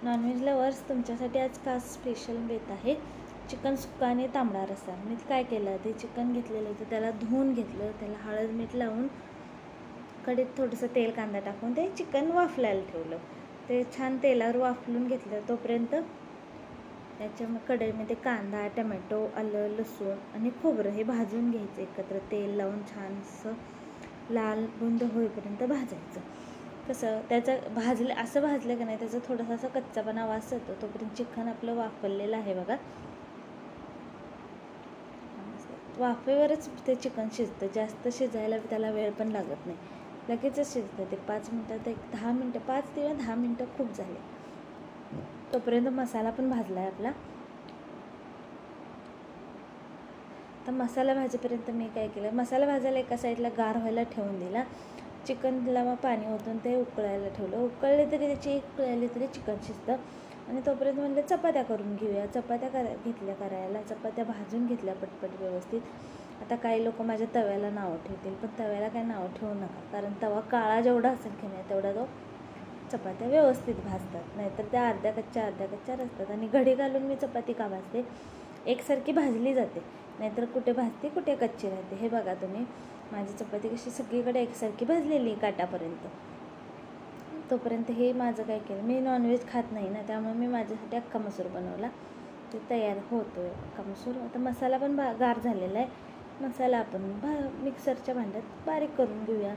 Non veg lovers, तुमच्यासाठी आज खास स्पेशल बेत आहे चिकन सुक्का आणि तांबडा रस्सा. मी काय केलं, ते चिकन घेतलेलं होतं, त्याला धुवून घेतलं, त्याला हळद मीठ लावून कढईत थोडंसं तेल कांदा टाकून ते चिकन वाफलायला ठेवलं. ते छान तेलावर वाफलून घेतलं. तोपर्यंत त्याच्या कढईमध्ये कांदा, टमॅटो, आलं, लसूण आणि खोबरं हे भाजून घ्यायचं एकत्र. तेल लावून छान असं लाल बुंद होईपर्यंत भाजायचं. कसं त्याचं असं भाजलं की नाही त्याचा थोडासा असा कच्चापणा वास येतो. तोपर्यंत चिकन आपलं वाफवलेलं आहे बघा. वाफेवरच ते चिकन शिजतं, जास्त शिजायला त्याला वेळ पण लागत नाही, लगेचच शिजतं ते. 5 मिनटात 10 मिनटं, 5 किंवा 10 मिनटं खूप झाले. तोपर्यंत मसाला पण भाजला आहे आपला. तर मसाला भाजेपर्यंत मी काय केलं, मसाला भाजायला एका साईडला गार व्हायला ठेवून दिला. चिकनला मग पाणी ओतून ते उकळायला ठेवलं. उकळले तरी त्याची एक उकळली तरी चिकन शिजतं. आणि तोपर्यंत म्हणलं चपात्या करून घेऊया. चपात्या घेतल्या करायला. चपात्या भाजून घेतल्या पटपट व्यवस्थित. आता काही लोक माझ्या तव्याला नावं ठेवतील, पण तव्याला काही नावं ठेवू नका, कारण तवा काळा जेवढा असेल की नाही तेवढा तो चपात्या व्यवस्थित भाजतात. नाहीतर त्या अर्ध्या कच्च्या असतात. आणि घडी घालून मी चपाती का भाजते, एकसारखी भाजली जाते, नाहीतर कुठे भाजते कुठे कच्ची राहते. हे बघा तुम्ही, माझी चपाती कशी सगळीकडे एकसारखी भाजलेली काटापर्यंत. तोपर्यंत हे माझं काय केलं, मी नॉनव्हेज खात नाही ना, त्यामुळे मी माझ्यासाठी अख्खा मसूर बनवला. ते तयार होतो आहे अख्खा मसूर. आता मसाला पण गार झालेला आहे. मसाला आपण मिक्सरच्या भांड्यात बारीक करून घेऊया.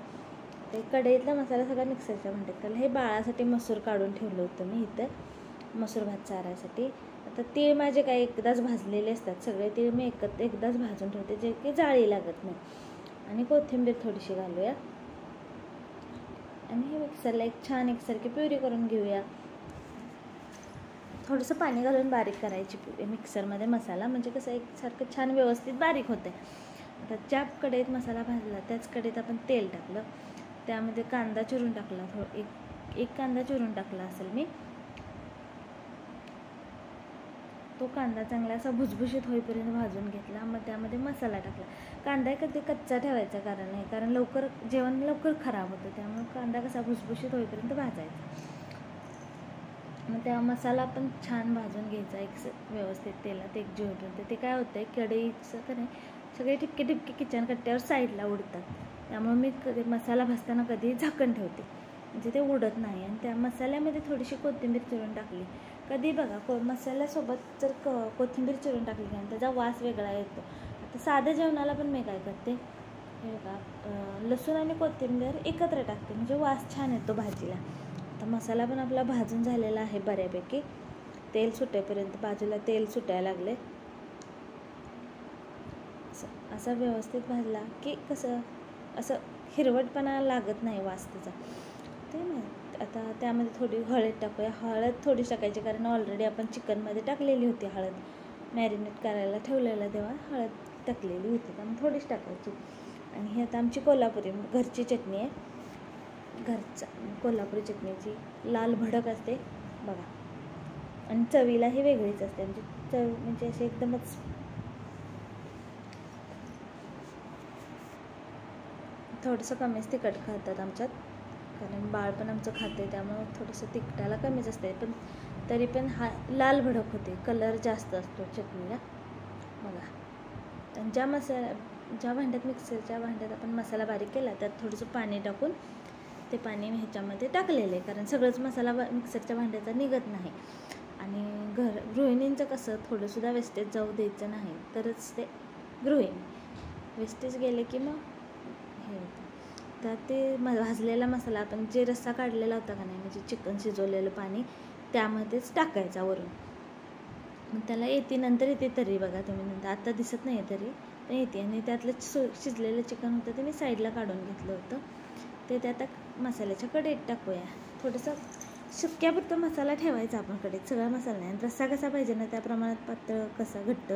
ते कढईतला मसाला सगळा मिक्सरच्या भांड्यात घाला. हे बाळासाठी मसूर काढून ठेवलं होतं मी इथं मसूर भात चारायसाठी. आता तीळ माझे काय एकदाच भाजलेले असतात, सगळे तीळ मी एकदाच भाजून ठेवते, जे की जाळी लागत नाही. आणि कोथिंबीर थोडीशी घालूया आणि हे मिक्सरला एकसारखी प्युरी करून घेऊया. थोडंसं पाणी घालून बारीक करायची प्युरी मिक्सरमध्ये मसाला, म्हणजे कसं एकसारखं छान व्यवस्थित बारीक होतं आहे. आता ज्या कढईत मसाला भाजला त्याच कढईत आपण तेल टाकलं, त्यामध्ये कांदा चिरून टाकला. एक कांदा चिरून टाकला असेल मी. तो कांदा चांगला असा भुसभुशीत होईपर्यंत भाजून घेतला. मग त्यामध्ये मसाला टाकला. कांदा कधी कच्चा ठेवायचा कारण नाही, कारण जेवण लवकर खराब होतं, त्यामुळे कांदा कसा भुसभुशीत होईपर्यंत भाजायचा. मग त्या मसाला पण छान भाजून घ्यायचा व्यवस्थित तेलात एकजीव होतं. ते काय होतं आहे, कढईचं का नाही सगळे ठिपके किचन कट्ट्यावर साईडला उडतात. त्यामुळे मी मसाला भाजताना कधी झाकण ठेवते, म्हणजे ते उडत नाही. आणि त्या मसाल्यामध्ये थोडीशी कोथिंबीर चिरून टाकली. कधी बघा मसाल्यासोबत जर कोथिंबीर चिरून टाकली की त्याचा वास वेगळा येतो. आता साध्या जेवणाला पण मी काय करते, हे बघा लसूण आणि कोथिंबीर एकत्र टाकते, म्हणजे वास छान येतो भाजीला. आता मसाला पण आपला भाजून झालेला आहे बऱ्यापैकी. तेल सुटेपर्यंत बाजूला तेल सुटायला लागले. असा व्यवस्थित भाजला की कसं असं हिरवटपणा लागत नाही वास त्याचा. ते नाही. आता त्यामध्ये थोडी हळद टाकूया. हळद थोडी टाकायची, कारण ऑलरेडी आपण चिकनमध्ये टाकलेली होती हळद. मॅरिनेट करायला ठेवलेलं तेव्हा हळद टाकलेली होती, त्यामुळे थोडीच टाकायची. आणि ही आता आमची कोल्हापुरी घरची चटणी आहे. कोल्हापुरी चटणीची लाल भडक असते बघा. आणि चवीला ही वेगळीच असते, म्हणजे चव म्हणजे असे एकदमच थोडंसं कमीच तिखट खातात आमच्यात, कारण बाळ पण आमचं खाते, त्यामुळं थोडंसं तिखटाला कमीच असते. पण तरी पण हा लाल भडक होते, कलर जास्त असतो चटणीला बघा. आणि ज्या भांड्यात मिक्सरच्या भांड्यात आपण मसाला बारीक केला त्यात थोडंसं पाणी टाकून ते पाणी ह्याच्यामध्ये टाकलेलं आहे, कारण सगळंच मसाला मिक्सरच्या भांड्याचा निघत नाही. आणि गृहिणींचं कसं थोडंसुद्धा वेस्टेज जाऊ द्यायचं नाही, तरच ते गृहिणी. वेस्टेज गेले की मग हे होतं. तर ते भाजलेला मसाला आपण जे रस्सा काढलेला होता का नाही, म्हणजे चिकन शिजवलेलं पाणी त्यामध्येच टाकायचा वरून. मग त्याला नंतर येते तरी बघा तुम्ही, नंतर आता दिसत नाही तरी पण येते. आणि त्यातलं शिजलेलं चिकन होतं ते मी साईडला काढून घेतलं होतं, ते आता मसाल्याच्या कढईत टाकूया. थोडंसं सुक्यापुरतं मसाला ठेवायचा आपण कढईत, सगळा मसाला नाही. आणि रस्सा कसा पाहिजे ना त्या प्रमाणात, पातळ कसा घट्ट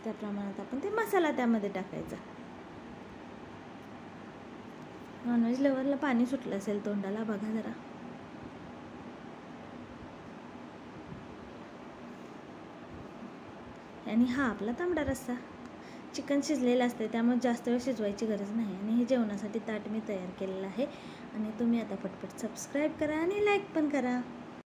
त्या प्रमाणात आपण ते मसाला त्यामध्ये टाकायचा. नॉनव्हेज लवरला पाणी सुटलं असेल तोंडाला बघा जरा. आणि हा आपला तांबडा रस्सा. चिकन शिजलेलं असते त्यामुळे जास्त वेळ शिजवायची गरज नाही. आणि हे जेवणासाठी ताट मी तयार केलेलं आहे. आणि तुम्ही आता पटपट सबस्क्राईब करा आणि लाईक पण करा.